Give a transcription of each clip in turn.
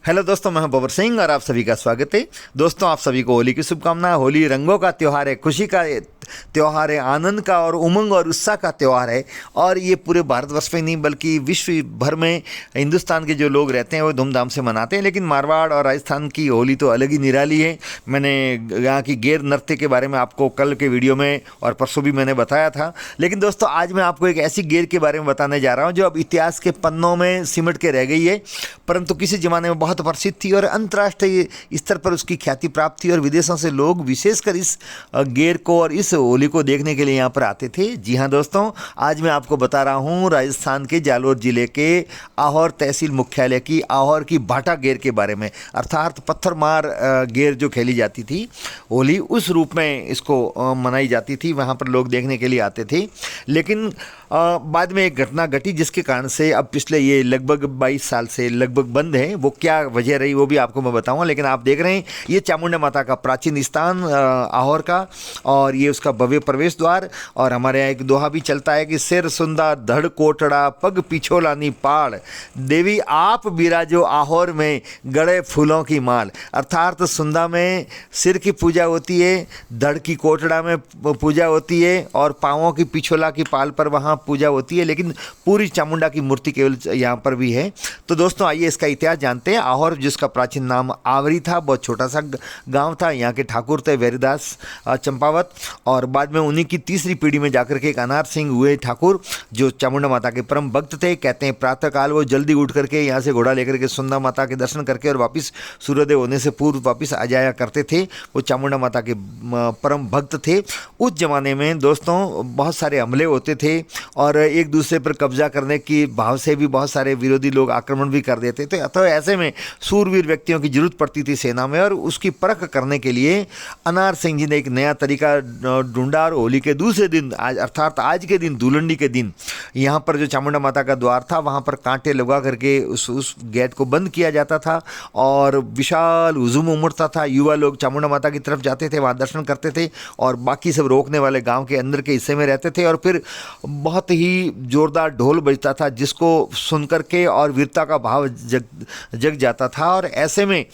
Hello दोस्तों, मैं हूं बबर सिंह और आप सभी का स्वागत है। दोस्तों, आप सभी को होली की शुभकामनाएं। होली रंगों का त्यौहार है, खुशी का त्यौहार है, आनंद का और उमंग और उत्साह का त्यौहार है। और ये पूरे भारतवर्ष में नहीं बल्कि विश्व भर में हिंदुस्तान के जो लोग रहते हैं वो धूमधाम से मनाते हैं। लेकिन मारवाड़ और राजस्थान की होली तो अलग ही निराली है। मैंने यहाँ की गेर नृत्य के बारे में आपको कल के वीडियो में और परसों भी मैंने बताया था। लेकिन दोस्तों, आज मैं आपको एक ऐसी गेर के बारे में बताने जा रहा हूँ जो अब इतिहास के पन्नों में सिमट के रह गई है, परंतु किसी ज़माने में बहुत प्रसिद्ध थी और अंतर्राष्ट्रीय स्तर पर उसकी ख्याति प्राप्त थी। और विदेशों से लोग विशेषकर इस गेर को और इस होली को देखने के लिए यहाँ पर आते थे। जी हाँ दोस्तों, आज मैं आपको बता रहा हूँ राजस्थान के जालोर जिले के आहोर तहसील मुख्यालय की आहोर की भाटा गेर के बारे में, अर्थात पत्थर मार गेर जो खेली जाती थी होली, उस रूप में इसको मनाई जाती थी। वहाँ पर लोग देखने के लिए आते थे। लेकिन बाद में एक घटना घटी जिसके कारण से अब पिछले ये लगभग 22 साल से लगभग बंद है। वो क्या वजह रही वो भी आपको मैं बताऊंगा। लेकिन आप देख रहे हैं ये चामुंडा माता का प्राचीन स्थान आहोर का, और ये उसका भव्य प्रवेश द्वार। और हमारे यहाँ एक दोहा भी चलता है कि सिर सुंदा धड़ कोटड़ा पग पिछोलानी पाड़, देवी आप बिराजो आहोर में गड़े फूलों की माल। अर्थात सुंदा में सिर की पूजा होती है, धड़ की कोटड़ा में पूजा होती है और पाँवों की पिछोला की पाल पर वहाँ पूजा होती है। लेकिन पूरी चामुंडा की मूर्ति केवल यहाँ पर भी है। तो दोस्तों, आइए इसका इतिहास जानते हैं। आहोर जिसका प्राचीन नाम आवरी था, बहुत छोटा सा गांव था। यहाँ के ठाकुर थे वेरीदास चंपावत, और बाद में उन्हीं की तीसरी पीढ़ी में जाकर के एक अनार सिंह हुए ठाकुर जो चामुंडा माता के परम भक्त थे। कहते हैं प्रातःकाल वो जल्दी उठ करके यहाँ से घोड़ा लेकर के सुंदा माता के दर्शन करके और वापस सूर्योदय होने से पूर्व वापस आ जाया करते थे। वो चामुंडा माता के परम भक्त थे। उस जमाने में दोस्तों बहुत सारे हमले होते थे और एक दूसरे पर कब्जा करने की भाव से भी बहुत सारे विरोधी लोग आक्रमण भी कर देते थे। तो ऐसे में सूरवीर व्यक्तियों की जरूरत पड़ती थी सेना में, और उसकी परख करने के लिए अनार सिंह जी ने एक नया तरीका ढूंढा। और होली के दूसरे दिन, आज अर्थात आज के दिन, धुलंडी के दिन, यहाँ पर जो चामुंडा माता का द्वार था वहाँ पर कांटे लगा करके उस गेट को बंद किया जाता था और विशाल हुजूम उमड़ता था। युवा लोग चामुंडा माता की तरफ जाते थे, वहाँ दर्शन करते थे, और बाकी सब रोकने वाले गाँव के अंदर के हिस्से में रहते थे। और फिर बहुत ही जोरदार ढोल बजता था जिसको सुन करके और वीरता का भाव जग जाता था। और ऐसे में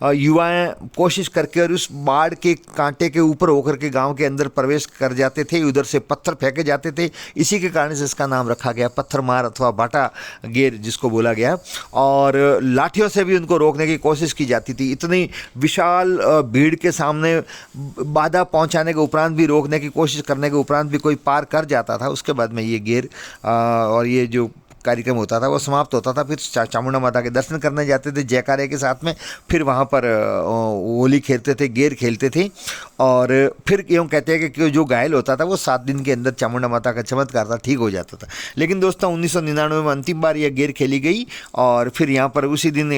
युवाएं कोशिश करके और उस बाढ़ के कांटे के ऊपर होकर के गांव के अंदर प्रवेश कर जाते थे। उधर से पत्थर फेंके जाते थे। इसी के कारण से इसका नाम रखा गया पत्थर मार अथवा भाटा गेर जिसको बोला गया। और लाठियों से भी उनको रोकने की कोशिश की जाती थी। इतनी विशाल भीड़ के सामने बाधा पहुंचाने के उपरांत भी, रोकने की कोशिश करने के उपरांत भी कोई पार कर जाता था, उसके बाद में ये गेर और ये जो कार्यक्रम होता था वो समाप्त होता था। फिर चामुंडा माता के दर्शन करने जाते थे जयकारे के साथ में। फिर वहाँ पर होली खेलते थे, गेर खेलते थे। और फिर यूँ कहते हैं कि जो घायल होता था वो 7 दिन के अंदर चामुंडा माता का चमत्कार था, ठीक हो जाता था। लेकिन दोस्तों 1999 में अंतिम बार यह गेर खेली गई। और फिर यहाँ पर उसी दिन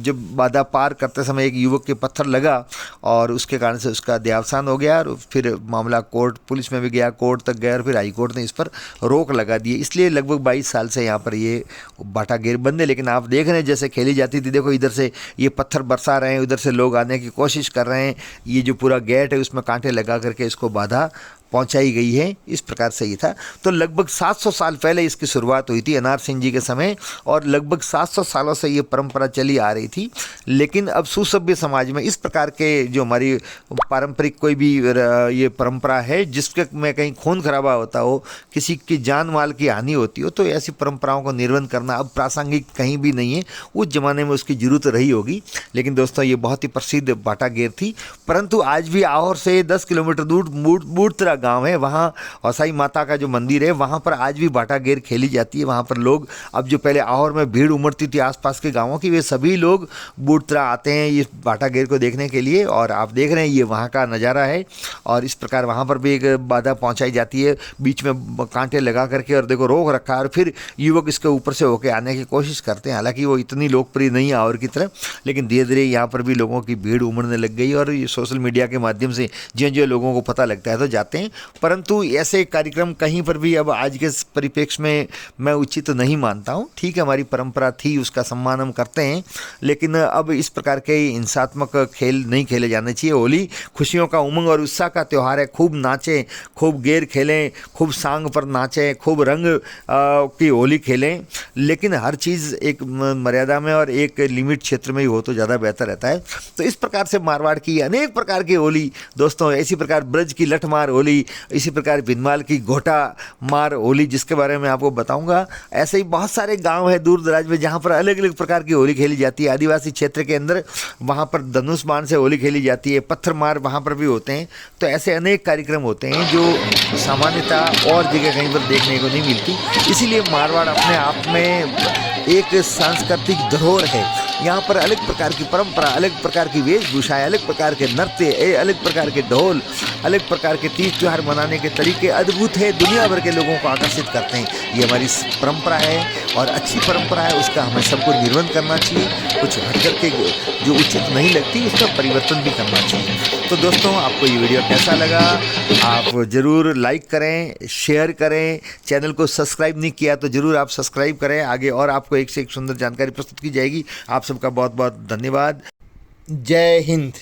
जब बाधा पार करते समय एक युवक के पत्थर लगा और उसके कारण से उसका देहावसान हो गया। और फिर मामला कोर्ट, पुलिस में भी गया, कोर्ट तक गया, और फिर हाई कोर्ट ने इस पर रोक लगा दी। इसलिए लगभग 22 साल से यहाँ पर ये भाटा गेर बंद है। लेकिन आप देख रहे हैं जैसे खेली जाती थी, देखो इधर से ये पत्थर बरसा रहे हैं, उधर से लोग आने की कोशिश कर रहे हैं। ये जो पूरा गेट है उसमें कांटे लगा करके इसको बाधा पहुंचाई गई है। इस प्रकार से ये था। तो लगभग 700 साल पहले इसकी शुरुआत हुई थी अनार सिंह जी के समय, और लगभग 700 सालों से ये परंपरा चली आ रही थी। लेकिन अब सुसभ्य समाज में इस प्रकार के जो हमारी पारंपरिक कोई भी ये परंपरा है जिसके में कहीं खून खराबा होता हो, किसी की जान माल की हानि होती हो, तो ऐसी परंपराओं को निर्वहन करना अब प्रासंगिक कहीं भी नहीं है। उस जमाने में उसकी जरूरत रही होगी। लेकिन दोस्तों ये बहुत ही प्रसिद्ध भाटा गेर थी। परंतु आज भी आहोर से 10 किलोमीटर दूर बूढ़तरा गांव है, वहाँ औसाई माता का जो मंदिर है वहाँ पर आज भी भाटा गेर खेली जाती है। वहाँ पर लोग, अब जो पहले आहोर में भीड़ उमड़ती थी आसपास के गांवों की, वे सभी लोग बूढ़तरा आते हैं ये भाटा गेर को देखने के लिए। और आप देख रहे हैं ये वहाँ का नज़ारा है। और इस प्रकार वहाँ पर भी एक बाधा पहुँचाई जाती है, बीच में कांटे लगा करके, और देखो रोक रखा है। और फिर युवक इसके ऊपर से होकर आने की कोशिश करते हैं। हालांकि वो इतनी लोकप्रिय नहीं है आहोर की तरह, लेकिन धीरे धीरे यहाँ पर भी लोगों की भीड़ उमड़ने लग गई। और ये सोशल मीडिया के माध्यम से जो लोगों को पता लगता है तो जाते हैं। परंतु ऐसे कार्यक्रम कहीं पर भी अब आज के परिप्रेक्ष्य में मैं उचित नहीं मानता हूँ। ठीक है, हमारी परंपरा थी, उसका सम्मान हम करते हैं, लेकिन अब इस प्रकार के हिंसात्मक खेल नहीं खेले जाने चाहिए। होली खुशियों का, उमंग और उत्साह का त्यौहार है। खूब नाचें, खूब गेर खेलें, खूब सांग पर नाचें, खूब रंग की होली खेलें, लेकिन हर चीज़ एक मर्यादा में और एक लिमिट क्षेत्र में ही हो तो ज़्यादा बेहतर रहता है। तो इस प्रकार से मारवाड़ की अनेक प्रकार की होली दोस्तों, इसी प्रकार ब्रज की लठ मार होली, इसी प्रकार भिनमाल की घोटा मार होली, जिसके बारे में आपको बताऊंगा। ऐसे ही बहुत सारे गांव है दूर दराज में जहां पर अलग अलग प्रकार की होली खेली जाती है। आदिवासी क्षेत्र के अंदर वहां पर धनुष बाण से होली खेली जाती है, पत्थर मार वहां पर भी होते हैं। तो ऐसे अनेक कार्यक्रम होते हैं जो सामान्यतः और जगह कहीं पर देखने को नहीं मिलती। इसीलिए मारवाड़ अपने आप में एक सांस्कृतिक धरोहर है। यहाँ पर अलग प्रकार की परंपरा, अलग प्रकार की वेशभूषाएं, अलग प्रकार के नृत्य, अलग प्रकार के ढोल, अलग प्रकार के तीज त्योहार मनाने के तरीके अद्भुत है, दुनिया भर के लोगों को आकर्षित करते हैं। ये हमारी परंपरा है और अच्छी परंपरा है, उसका हमें सबको निर्वहन करना चाहिए। कुछ हटकर के जो उचित नहीं लगती उसका परिवर्तन भी करना चाहिए। तो दोस्तों, आपको ये वीडियो कैसा लगा? आप ज़रूर लाइक करें, शेयर करें। चैनल को सब्सक्राइब नहीं किया तो ज़रूर आप सब्सक्राइब करें। आगे और आपको एक से एक सुंदर जानकारी प्रस्तुत की जाएगी। आप सबका बहुत बहुत धन्यवाद। जय हिंद।